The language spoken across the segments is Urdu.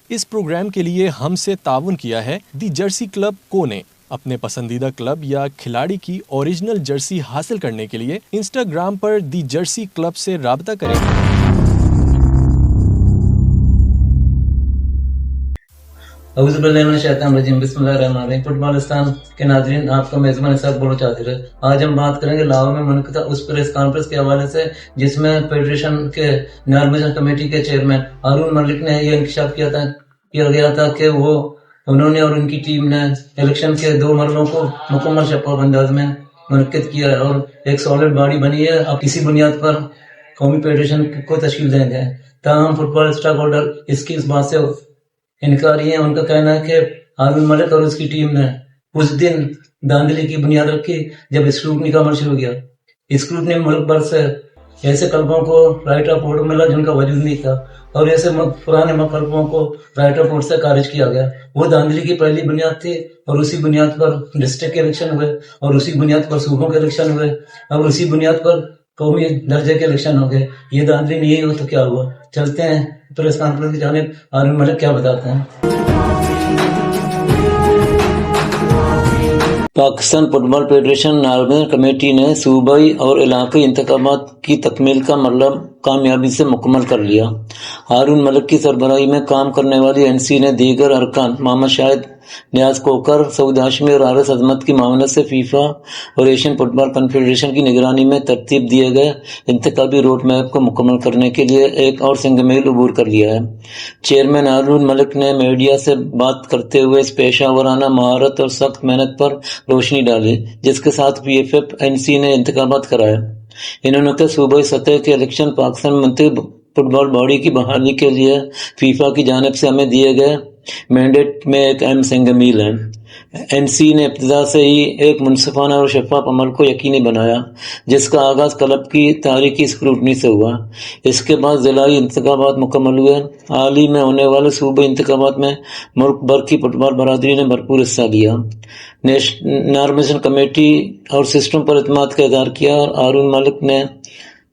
اس پروگرام کے لیے ہم سے تعاون کیا ہے دی جرسی کلب کو نے۔ اپنے پسندیدہ کلب یا کھلاڑی کی اوریجنل جرسی حاصل کرنے کے لیے انسٹاگرام پر دی جرسی کلب سے رابطہ کریں۔ اعوذ باللہ من الشیطان الرجیم، بسم اللہ الرحمن الرحیم۔ فٹ بالستان کے ناظرین، آپ کا میزبان اسحاق بلوچ حاضر ہے۔ آج ہم بات کریں گے لاہور میں منعقدہ اس پریس کانفرنس کے حوالے سے جس میں فیڈریشن کے نارمزیشن کمیٹی کے چیئرمین ہارون ملک نے یہ انکشاف کیا گیا تھا کہ انہوں نے اور ان کی ٹیم نے الیکشن کے 2 مرحلوں کو مکمل شفاف انداز میں منعقد کیا ہے اور ایک سالڈ باڈی بنی ہے۔ اب اسی بنیاد پر قومی فیڈریشن کو تشکیل دیں گے۔ تاہم فٹ بال اسٹاک ہولڈر اس بات سے انکاری ہیں۔ ان کا کہنا ہے کہ ہارون ملک اور اس کی ٹیم نے اس دن دھاندلی کی بنیاد رکھی جب اسکروٹنی کا عمل شروع کیا۔ اسکروٹنی ملک بھر سے ایسے کلبوں کو رائٹ آف ووٹ ملا جن کا وجود نہیں تھا اور ایسے پرانے کلبوں کو رائٹ آف ووٹ سے خارج کیا گیا۔ وہ دھاندلی کی پہلی بنیاد تھی اور اسی بنیاد پر ڈسٹرکٹ کے الیکشن ہوئے اور اسی بنیاد پر صوبوں کے الیکشن ہوئے اور اسی بنیاد پر قومی درجے کے الیکشن ہو گئے۔ یہ دھاندلی نہیں ہو تو کیا ہوا؟ چلتے ہیں پریس کانفرنس کی جانب، ہارون ملک کیا بتاتے ہیں۔ پاکستان فٹ بال فیڈریشن نارمزیشن کمیٹی نے صوبائی اور علاقائی انتخابات کی تکمیل کا مرحلہ کامیابی سے مکمل کر لیا۔ ہارون ملک کی سربراہی میں کام کرنے والی این سی نے دیگر ارکان محمد شاہد، نیاز کوکر، سعود ہاشمی اور حارث عظمت کی معاونت سے فیفا اور ایشین فٹ بال کنفیڈریشن کی نگرانی میں ترتیب دیے گئے انتخابی روڈ میپ کو مکمل کرنے کے لیے ایک اور سنگ میل عبور کر لیا ہے۔ چیئرمین ہارون ملک نے میڈیا سے بات کرتے ہوئے اس پیشہ ورانہ مہارت اور سخت محنت پر روشنی ڈالی جس کے ساتھ P F F N C نے انتخابات کرائے۔ انہوں نے صوبائی سطح کے الیکشن پاکستان منتخب فٹ بال باڈی کی بحالی کے لیے فیفا کی جانب سے ہمیں دیے گئے مینڈیٹ میں ایک اہم سنگ میل ہے۔ این سی نے ابتدا سے ہی ایک منصفانہ اور شفاف عمل کو یقینی بنایا جس کا آغاز کلب کی تاریخی اسکروٹنی سے ہوا۔ اس کے بعد ضلعی انتخابات مکمل ہوئے۔ حال ہی میں ہونے والے صوبائی انتخابات میں ملک بھر کی فٹ بال برادری نے بھرپور حصہ لیا۔ نارمزیشن کمیٹی اور سسٹم پر اعتماد کا اظہار کیا اور ہارون ملک نے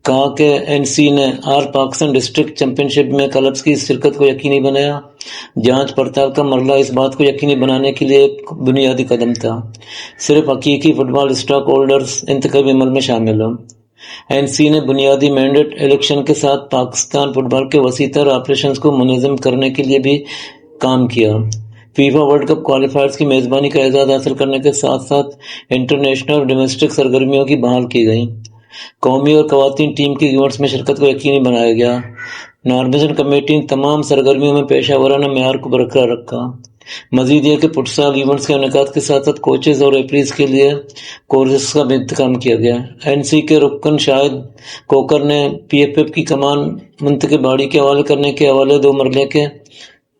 کہا کہ این سی نے آل پاکستان ڈسٹرکٹ چیمپئن شپ میں کلبز کی شرکت کو یقینی بنایا۔ جانچ پڑتال کا مرحلہ اس بات کو یقینی بنانے کے لیے ایک بنیادی قدم تھا صرف حقیقی فٹ بال اسٹاک ہولڈرز انتخابی عمل میں شامل ہوں۔ این سی نے بنیادی مینڈیٹ الیکشن کے ساتھ پاکستان فٹ بال کے وسیع تر آپریشنز کو منظم کرنے کے لیے بھی کام کیا۔ فیفا ورلڈ کپ کوالیفائرز کی میزبانی کا اعزاز حاصل کرنے کے ساتھ ساتھ انٹرنیشنل اور ڈومیسٹک سرگرمیوں کی بحال کی گئی۔ قومی اور خواتین ٹیم کی ایونٹس میں شرکت کو یقینی بنایا گیا۔ نارمزیشن کمیٹی نے تمام سرگرمیوں میں پیشہ ورانہ معیار کو برقرار رکھا۔ مزید یہ کہ فٹسال ایونٹس کے انعقاد کے ساتھ ساتھ کوچز اور ریفریز کے لیے کورسز کا بھی انتظام کیا گیا۔ این سی کے رکن شاہد کوکر نے پی ایف ایف کی کمان منتخب باڈی کے حوالے کرنے کے حوالے 2 مرحلے کے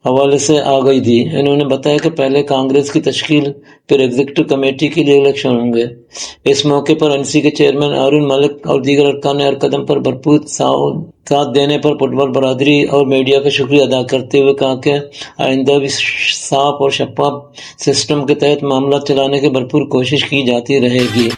حوالے سے آگاہی دی۔ انہوں نے بتایا کہ پہلے کانگریس کی تشکیل پھر ایگزیکٹو کمیٹی کے لیے الیکشن ہوں گے۔ اس موقع پر این سی کے چیئرمین ہارون ملک اور دیگر ارکان نے ہر قدم پر بھرپور ساتھ دینے پر فٹ بال برادری اور میڈیا کا شکریہ ادا کرتے ہوئے کہا کہ آئندہ بھی صاف اور شفاف سسٹم کے تحت معاملات چلانے کی بھرپور کوشش کی جاتی رہے گی۔